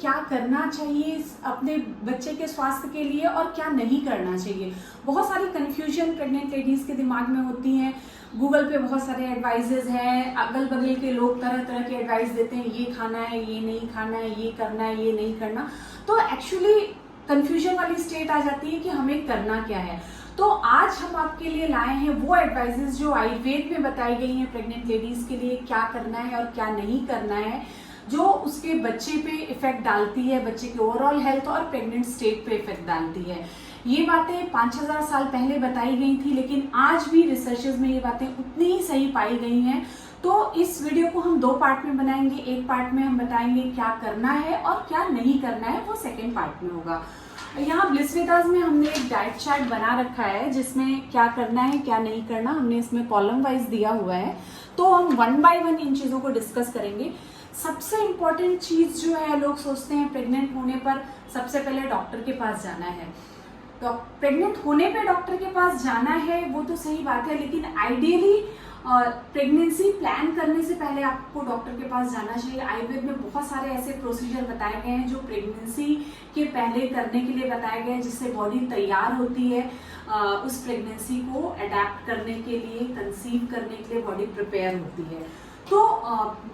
क्या करना चाहिए अपने बच्चे के स्वास्थ्य के लिए और क्या नहीं करना चाहिए। बहुत सारी कन्फ्यूजन प्रेग्नेंट लेडीज के दिमाग में होती हैं। गूगल पे बहुत सारे एडवाइजेज हैं, अगल बगल के लोग तरह तरह के एडवाइस देते हैं, ये खाना है, ये नहीं खाना है, ये करना है, ये नहीं करना। तो एक्चुअली कन्फ्यूजन वाली स्टेट आ जाती है कि हमें करना क्या है। तो आज हम आपके लिए लाए हैं वो एडवाइजेज जो आयुर्वेद में बताई गई हैं प्रेग्नेंट लेडीज के लिए क्या करना है और क्या नहीं करना है, जो उसके बच्चे पे इफेक्ट डालती है, बच्चे के ओवरऑल हेल्थ और प्रेग्नेंट स्टेट पे इफेक्ट डालती है। ये बातें 5,000 साल पहले बताई गई थी, लेकिन आज भी रिसर्चेस में ये बातें उतनी ही सही पाई गई हैं। तो इस वीडियो को हम 2 पार्ट में बनाएंगे। एक पार्ट में हम बताएंगे क्या करना है और क्या नहीं करना है, वो सेकेंड पार्ट में होगा। यहाँ ब्लिसवेदास में हमने एक डाइट चार्ट बना रखा है जिसमें क्या करना है क्या नहीं करना हमने इसमें कॉलम वाइज दिया हुआ है। तो हम 1 बाय 1 इन चीजों को डिस्कस करेंगे। सबसे इम्पोर्टेंट चीज जो है, लोग सोचते हैं प्रेग्नेंट होने पर सबसे पहले डॉक्टर के पास जाना है। तो प्रेग्नेंट होने पे डॉक्टर के पास जाना है वो तो सही बात है, लेकिन आइडियली प्रेगनेंसी प्लान करने से पहले आपको डॉक्टर के पास जाना चाहिए। आयुर्वेद में बहुत सारे ऐसे प्रोसीजर बताए गए हैं जो प्रेगनेंसी के पहले करने के लिए बताए गए हैं, जिससे बॉडी तैयार होती है उस प्रेगनेंसी को अडेप्ट करने के लिए, कंसीव करने के लिए बॉडी प्रिपेयर होती है। तो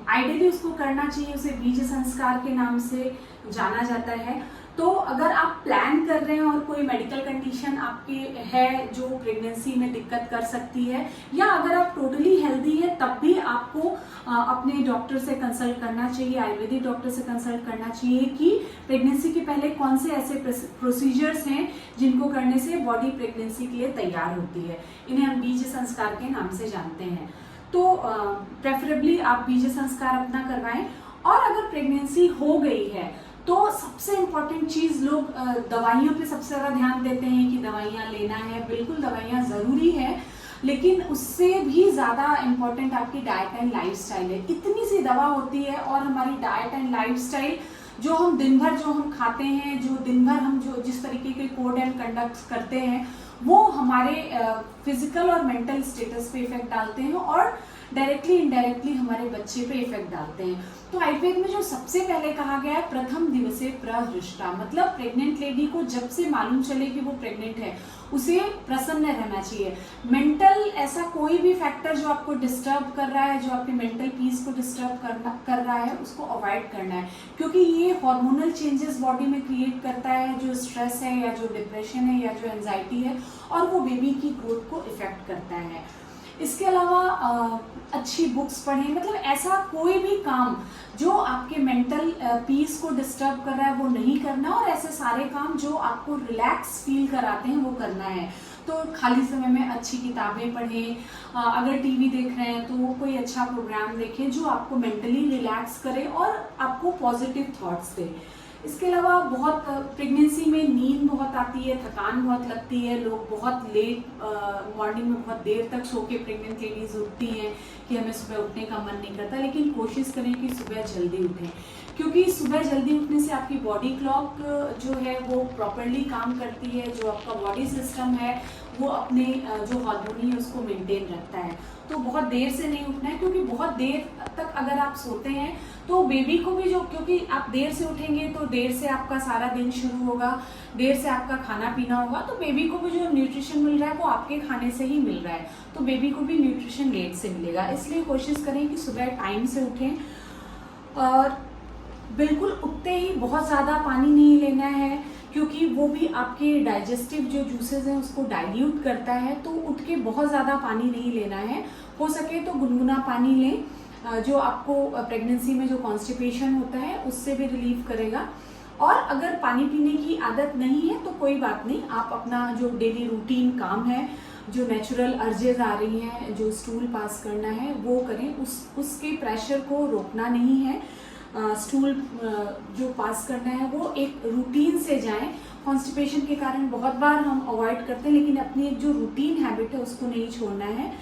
आइडियली उसको करना चाहिए, उसे बीज संस्कार के नाम से जाना जाता है। तो अगर आप प्लान कर रहे हैं और कोई मेडिकल कंडीशन आपके है जो प्रेगनेंसी में दिक्कत कर सकती है, या अगर आप टोटली हेल्दी है तब भी आपको अपने डॉक्टर से कंसल्ट करना चाहिए, आयुर्वेदिक डॉक्टर से कंसल्ट करना चाहिए कि प्रेगनेंसी के पहले कौन से ऐसे प्रोसीजर्स हैं जिनको करने से बॉडी प्रेगनेंसी के लिए तैयार होती है। इन्हें हम बीज संस्कार के नाम से जानते हैं। तो प्रेफरेबली आप बीज संस्कार अपना करवाएं। और अगर प्रेगनेंसी हो गई है तो सबसे इम्पोर्टेंट चीज, लोग दवाइयों पे सबसे ज्यादा ध्यान देते हैं कि दवाइयाँ लेना है। बिल्कुल दवाइयाँ जरूरी है, लेकिन उससे भी ज्यादा इम्पोर्टेंट आपकी डाइट एंड लाइफस्टाइल है। इतनी सी दवा होती है और हमारी डाइट एंड लाइफस्टाइल, जो हम दिन भर जो हम खाते हैं, जो दिन भर हम जो जिस तरीके के कोड एंड कंडक्ट करते हैं, वो हमारे फिजिकल और मेंटल स्टेटस पे इफेक्ट डालते हैं और डायरेक्टली इनडायरेक्टली हमारे बच्चे पे इफेक्ट डालते हैं। तो आयुर्वेद में जो सबसे पहले कहा गया है, प्रथम दिवसे प्रहृष्टा, मतलब प्रेग्नेंट लेडी को जब से मालूम चले कि वो प्रेग्नेंट है उसे प्रसन्न रहना चाहिए। मेंटल ऐसा कोई भी फैक्टर जो आपको डिस्टर्ब कर रहा है, जो आपके मेंटल पीस को डिस्टर्ब कर रहा है, उसको अवॉइड करना है, क्योंकि ये हार्मोनल चेंजेस बॉडी में क्रिएट करता है, जो स्ट्रेस है या जो डिप्रेशन है या जो एंजाइटी है, और वो बेबी की ग्रोथ को इफेक्ट करता है। इसके अलावा अच्छी बुक्स पढ़ें, मतलब ऐसा कोई भी काम जो आपके मेंटल पीस को डिस्टर्ब कर रहा है वो नहीं करना, और ऐसे सारे काम जो आपको रिलैक्स फील कराते हैं वो करना है। तो खाली समय में अच्छी किताबें पढ़ें, अगर टीवी देख रहे हैं तो वो कोई अच्छा प्रोग्राम देखें जो आपको मेंटली रिलैक्स करे और आपको पॉजिटिव थॉट्स दे। इसके अलावा बहुत प्रेगनेंसी में नींद बहुत आती है, थकान बहुत लगती है, लोग बहुत लेट मॉर्निंग में बहुत देर तक सो के प्रेग्नेंट लेडीज उठती हैं कि हमें सुबह उठने का मन नहीं करता। लेकिन कोशिश करें कि सुबह जल्दी उठें, क्योंकि सुबह जल्दी उठने से आपकी बॉडी क्लॉक जो है वो प्रॉपरली काम करती है, जो आपका बॉडी सिस्टम है वो अपने जो हार्मोनी है उसको मेंटेन रखता है। तो बहुत देर से नहीं उठना है, क्योंकि बहुत देर तक अगर आप सोते हैं तो बेबी को भी क्योंकि आप देर से उठेंगे तो देर से आपका सारा दिन शुरू होगा, देर से आपका खाना पीना होगा, तो बेबी को भी जो न्यूट्रिशन मिल रहा है वो आपके खाने से ही मिल रहा है, तो बेबी को भी न्यूट्रिशन लेट से मिलेगा। इसलिए कोशिश करें कि सुबह टाइम से उठें, और बिल्कुल उठते ही बहुत ज़्यादा पानी नहीं लेना है, क्योंकि वो भी आपके डाइजेस्टिव जो जूसेस हैं उसको डाइल्यूट करता है। तो उठ के बहुत ज़्यादा पानी नहीं लेना है, हो सके तो गुनगुना पानी लें, जो आपको प्रेगनेंसी में जो कॉन्स्टिपेशन होता है उससे भी रिलीफ करेगा। और अगर पानी पीने की आदत नहीं है तो कोई बात नहीं, आप अपना जो डेली रूटीन काम है, जो नेचुरल अर्जेज आ रही हैं, जो स्टूल पास करना है वो करें, उसके प्रेशर को रोकना नहीं है। स्टूल जो पास करना है वो एक रूटीन से जाएं। कॉन्स्टिपेशन के कारण बहुत बार हम अवॉइड करते हैं, लेकिन अपनी एक जो रूटीन हैबिट है उसको नहीं छोड़ना है।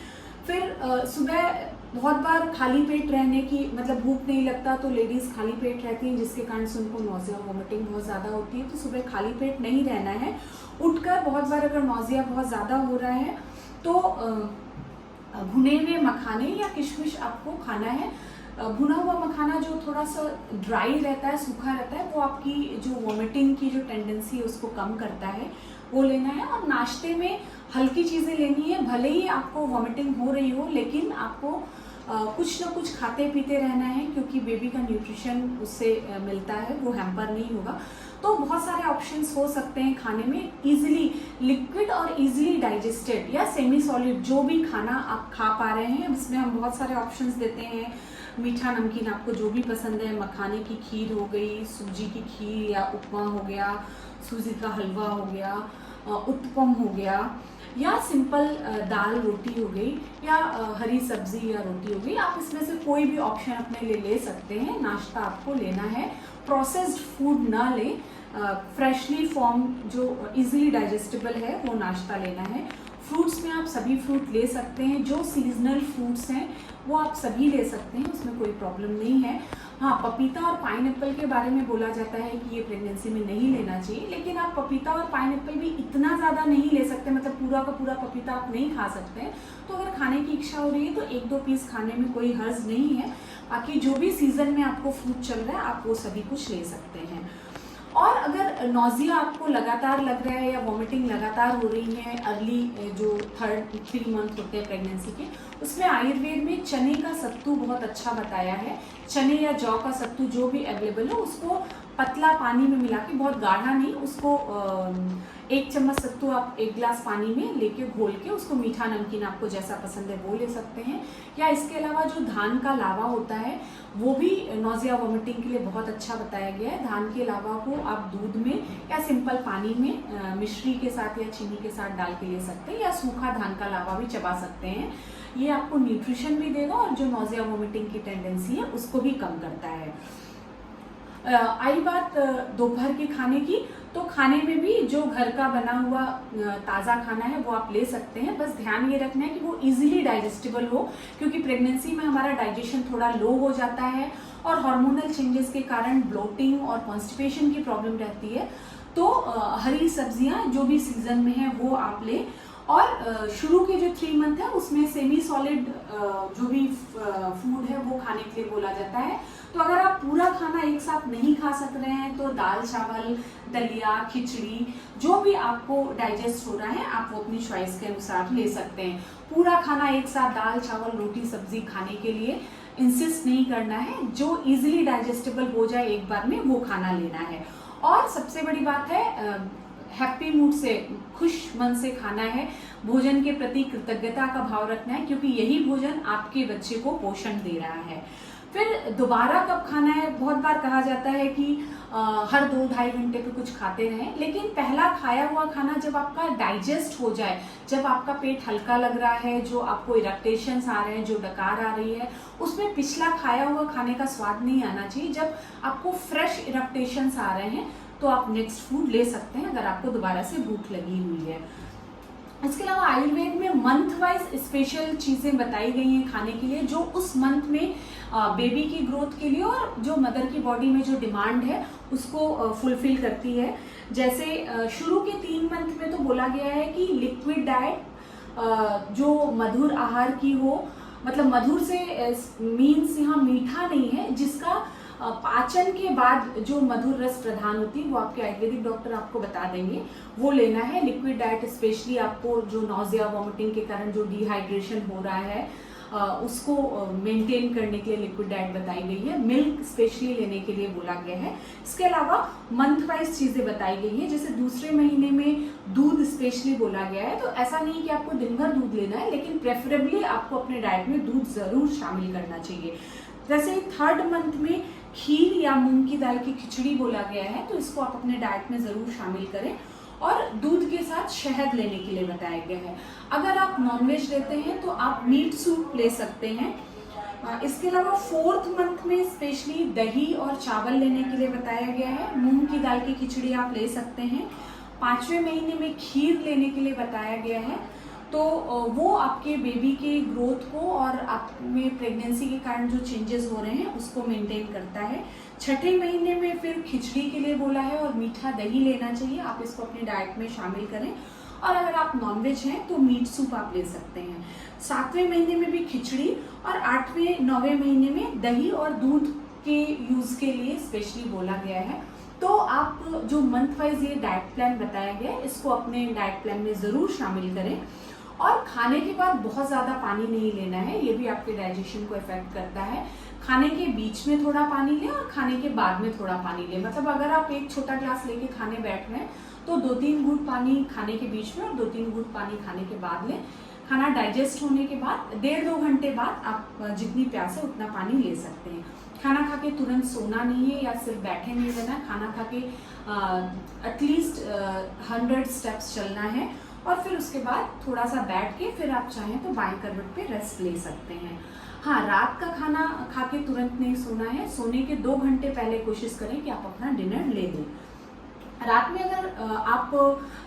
फिर सुबह बहुत बार खाली पेट रहने की, मतलब भूख नहीं लगता तो लेडीज़ खाली पेट रहती हैं, जिसके कारण से उनको नौजिया वॉमिटिंग बहुत ज़्यादा होती है। तो सुबह खाली पेट नहीं रहना है। उठकर बहुत बार अगर नौजिया बहुत ज़्यादा हो रहा है तो भुने हुए मखाने या किशमिश आपको खाना है। भुना हुआ मखाना जो थोड़ा सा ड्राई रहता है, सूखा रहता है, वो आपकी जो वॉमिटिंग की जो टेंडेंसी है उसको कम करता है, वो लेना है। और नाश्ते में हल्की चीज़ें लेनी है, भले ही आपको वॉमिटिंग हो रही हो लेकिन आपको कुछ ना कुछ खाते पीते रहना है, क्योंकि बेबी का न्यूट्रिशन उससे मिलता है, वो हैम्पर नहीं होगा। तो बहुत सारे ऑप्शंस हो सकते हैं खाने में, इजीली लिक्विड और इजीली डाइजेस्टेड या सेमी सॉलिड जो भी खाना आप खा पा रहे हैं। इसमें हम बहुत सारे ऑप्शंस देते हैं, मीठा नमकीन आपको जो भी पसंद है, मखाने की खीर हो गई, सूजी की खीर या उपमा हो गया, सूजी का हलवा हो गया, उत्पम हो गया, या सिंपल दाल रोटी हो गई, या हरी सब्जी या रोटी हो गई। आप इसमें से कोई भी ऑप्शन अपने लिए ले सकते हैं। नाश्ता आपको लेना है, प्रोसेस्ड फूड ना लें, फ्रेशली फॉर्म जो इजीली डाइजेस्टेबल है वो नाश्ता लेना है। फ्रूट्स में आप सभी फ्रूट ले सकते हैं, जो सीजनल फ्रूट्स हैं वो आप सभी ले सकते हैं, उसमें कोई प्रॉब्लम नहीं है। हाँ, पपीता और पाइनएप्पल के बारे में बोला जाता है कि ये प्रेगनेंसी में नहीं लेना चाहिए, लेकिन आप पपीता और पाइनएप्पल भी इतना ज़्यादा नहीं ले सकते, मतलब पूरा का पूरा पपीता आप नहीं खा सकते हैं। तो अगर खाने की इच्छा हो रही है तो 1-2 पीस खाने में कोई हर्ज नहीं है। बाकी जो भी सीजन में आपको फ्रूट चल रहा है आप वो सभी कुछ ले सकते हैं। और अगर नॉजिया आपको लगातार लग रहा है या वॉमिटिंग लगातार हो रही है, अर्ली जो 3 मंथ होते हैं प्रेगनेंसी के, उसमें आयुर्वेद में चने का सत्तू बहुत अच्छा बताया है। चने या जौ का सत्तू जो भी अवेलेबल हो उसको पतला पानी में मिला के, बहुत गाढ़ा नहीं, उसको 1 चम्मच सत्तू आप 1 गिलास पानी में लेके घोल के उसको मीठा नमकीन आपको जैसा पसंद है वो ले सकते हैं। या इसके अलावा जो धान का लावा होता है वो भी नॉजिया वॉमिटिंग के लिए बहुत अच्छा बताया गया है। धान के लावा को आप दूध में या सिंपल पानी में मिश्री के साथ या चीनी के साथ डाल के ले सकते हैं, या सूखा धान का लावा भी चबा सकते हैं। ये आपको न्यूट्रिशन भी देगा और जो नॉजिया वॉमिटिंग की टेंडेंसी है उसको भी कम करता है। आई बात दोपहर के खाने की, तो खाने में भी जो घर का बना हुआ ताज़ा खाना है वो आप ले सकते हैं। बस ध्यान ये रखना है कि वो इजीली डाइजेस्टेबल हो, क्योंकि प्रेगनेंसी में हमारा डाइजेशन थोड़ा लो हो जाता है और हार्मोनल चेंजेस के कारण ब्लोटिंग और कॉन्स्टिपेशन की प्रॉब्लम रहती है। तो हरी सब्जियां जो भी सीजन में है वो आप लें। और शुरू के जो 3 मंथ है उसमें सेमी सॉलिड जो भी फूड है वो खाने के लिए बोला जाता है। तो अगर आप पूरा खाना एक साथ नहीं खा सक रहे हैं तो दाल चावल, दलिया, खिचड़ी जो भी आपको डाइजेस्ट हो रहा है आप वो अपनी चॉइस के अनुसार ले सकते हैं। पूरा खाना एक साथ दाल चावल रोटी सब्जी खाने के लिए इंसिस्ट नहीं करना है, जो इजीली डाइजेस्टेबल हो जाए एक बार में वो खाना लेना है। और सबसे बड़ी बात है, हैप्पी मूड से, खुश मन से खाना है, भोजन के प्रति कृतज्ञता का भाव रखना है, क्योंकि यही भोजन आपके बच्चे को पोषण दे रहा है। फिर दोबारा कब खाना है, बहुत बार कहा जाता है कि हर 2-2.5 घंटे पे कुछ खाते रहें, लेकिन पहला खाया हुआ खाना जब आपका डाइजेस्ट हो जाए, जब आपका पेट हल्का लग रहा है, जो आपको इरेक्टेशंस आ रहे हैं, जो डकार आ रही है, उसमें पिछला खाया हुआ खाने का स्वाद नहीं आना चाहिए। जब आपको फ्रेश इरेक्टेशंस आ रहे हैं तो आप नेक्स्ट फूड ले सकते हैं अगर आपको दोबारा से भूख लगी हुई है। इसके अलावा आयुर्वेद में मंथ वाइज स्पेशल चीज़ें बताई गई हैं खाने के लिए, जो उस मंथ में बेबी की ग्रोथ के लिए और जो मदर की बॉडी में जो डिमांड है उसको फुलफिल करती है। जैसे शुरू के 3 मंथ में तो बोला गया है कि लिक्विड डाइट जो मधुर आहार की हो, मतलब मधुर से मीन्स यहाँ मीठा नहीं है, जिसका पाचन के बाद जो मधुर रस प्रदान होती है वो आपके आयुर्वेदिक डॉक्टर आपको बता देंगे, वो लेना है। लिक्विड डाइट स्पेशली आपको जो नॉजिया वॉमिटिंग के कारण जो डिहाइड्रेशन हो रहा है उसको मेंटेन करने के लिए लिक्विड डाइट बताई गई है। मिल्क स्पेशली लेने के लिए बोला गया है। इसके अलावा मंथ वाइज चीज़ें बताई गई हैं, जैसे दूसरे महीने में दूध स्पेशली बोला गया है। तो ऐसा नहीं कि आपको दिन भर दूध लेना है, लेकिन प्रेफरेबली आपको अपने डाइट में दूध ज़रूर शामिल करना चाहिए। जैसे 3rd मंथ में खीर या मूंग की दाल की खिचड़ी बोला गया है, तो इसको आप अपने डाइट में ज़रूर शामिल करें। और दूध के साथ शहद लेने के लिए बताया गया है। अगर आप नॉनवेज लेते हैं तो आप मीट सूप ले सकते हैं। इसके अलावा 4th मंथ में स्पेशली दही और चावल लेने के लिए बताया गया है। मूंग की दाल की खिचड़ी आप ले सकते हैं। 5वें महीने में खीर लेने के लिए बताया गया है, तो वो आपके बेबी के ग्रोथ को और आप में प्रेगनेंसी के कारण जो चेंजेस हो रहे हैं उसको मेंटेन करता है। 6ठे महीने में फिर खिचड़ी के लिए बोला है और मीठा दही लेना चाहिए, आप इसको अपनी डाइट में शामिल करें। और अगर आप नॉनवेज हैं तो मीट सूप आप ले सकते हैं। 7वें महीने में भी खिचड़ी और 8वें 9वें महीने में दही और दूध के यूज़ के लिए स्पेशली बोला गया है। तो आप जो मंथ वाइज ये डाइट प्लान बताया गया है इसको अपने डाइट प्लान में ज़रूर शामिल करें। और खाने के बाद बहुत ज़्यादा पानी नहीं लेना है, ये भी आपके डाइजेशन को इफेक्ट करता है। खाने के बीच में थोड़ा पानी लें और खाने के बाद में थोड़ा पानी लें। मतलब अगर आप एक छोटा ग्लास लेके खाने बैठ रहे हैं तो 2-3 घूंट पानी खाने के बीच में और 2-3 घूंट पानी खाने के बाद लें। खाना डाइजेस्ट होने के बाद 1.5-2 घंटे बाद आप जितनी प्यास है उतना पानी ले सकते हैं। खाना खा के तुरंत सोना नहीं है या सिर्फ बैठे नहीं रहना। खाना खा के एटलीस्ट 100 स्टेप्स चलना है और फिर उसके बाद थोड़ा सा बैठ के फिर आप चाहें तो बाएं करवट पे रेस्ट ले सकते हैं। हाँ, रात का खाना खा के तुरंत नहीं सोना है। सोने के 2 घंटे पहले कोशिश करें कि आप अपना डिनर ले लें। रात में अगर आप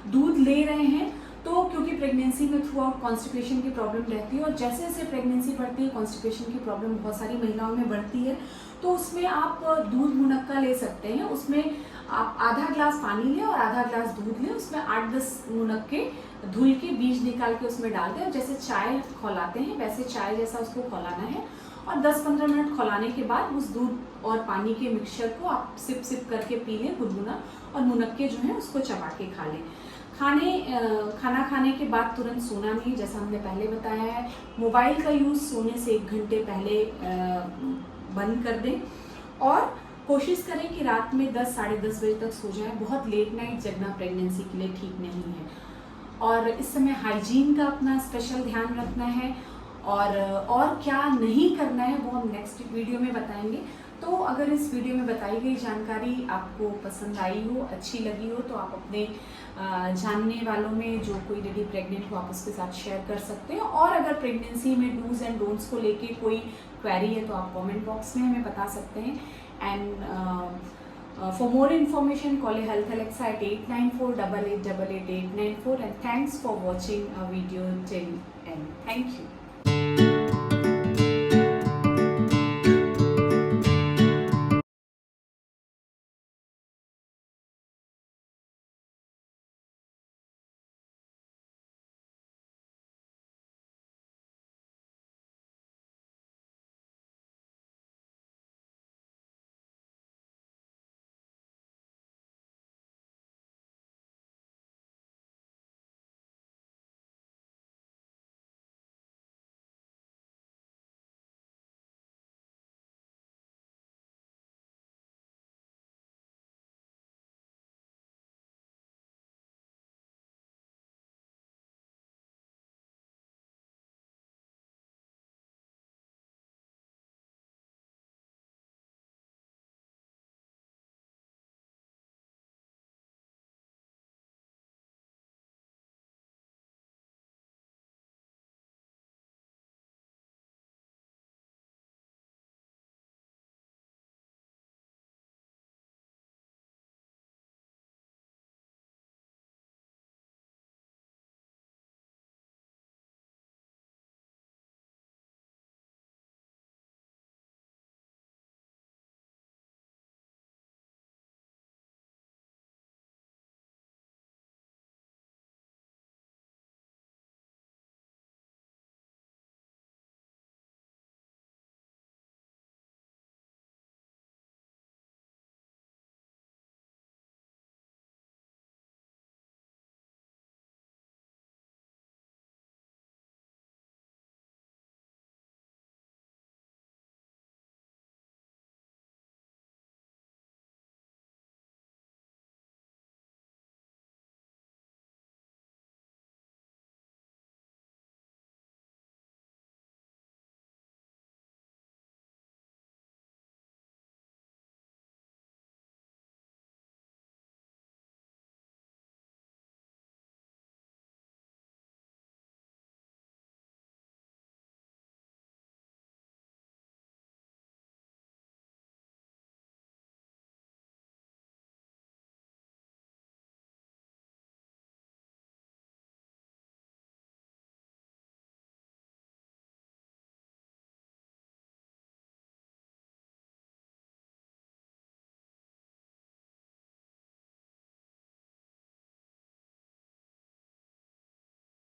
दूध ले रहे हैं तो क्योंकि प्रेगनेंसी में थ्रू आउट कॉन्स्टिपेशन की प्रॉब्लम रहती है और जैसे जैसे प्रेगनेंसी बढ़ती है कॉन्स्टिपेशन की प्रॉब्लम बहुत सारी महिलाओं में बढ़ती है, तो उसमें आप दूध मुनक्का ले सकते हैं। उसमें आप आधा ग्लास पानी लें और आधा ग्लास दूध लें, उसमें 8-10 मुनक्के धुल के बीज निकाल के उसमें डाल दें और जैसे चाय खौलाते हैं वैसे चाय जैसा उसको खौलाना है और 10-15 मिनट खौलाने के बाद उस दूध और पानी के मिक्सचर को आप सिप सिप करके पी लें गुनगुना और मुनक्के जो हैं उसको चबा के खा लें। खाना खाने के बाद तुरंत सोना नहीं, जैसा हमने पहले बताया है। मोबाइल का यूज़ सोने से 1 घंटे पहले बंद कर दें और कोशिश करें कि रात में 10-10:30 बजे तक सो जाएं। बहुत लेट नाइट जगना प्रेगनेंसी के लिए ठीक नहीं है और इस समय हाइजीन का अपना स्पेशल ध्यान रखना है और क्या नहीं करना है वो हम नेक्स्ट वीडियो में बताएंगे। तो अगर इस वीडियो में बताई गई जानकारी आपको पसंद आई हो, अच्छी लगी हो, तो आप अपने जानने वालों में जो कोई लेडी प्रेग्नेंट हो आप उसके साथ शेयर कर सकते हैं। और अगर प्रेगनेंसी में डूज एंड डोंट्स को लेके कोई क्वेरी है तो आप कमेंट बॉक्स में हमें बता सकते हैं। And for more information call Health Alexa at 894-8888-894 and thanks for watching our video till end. Thank you.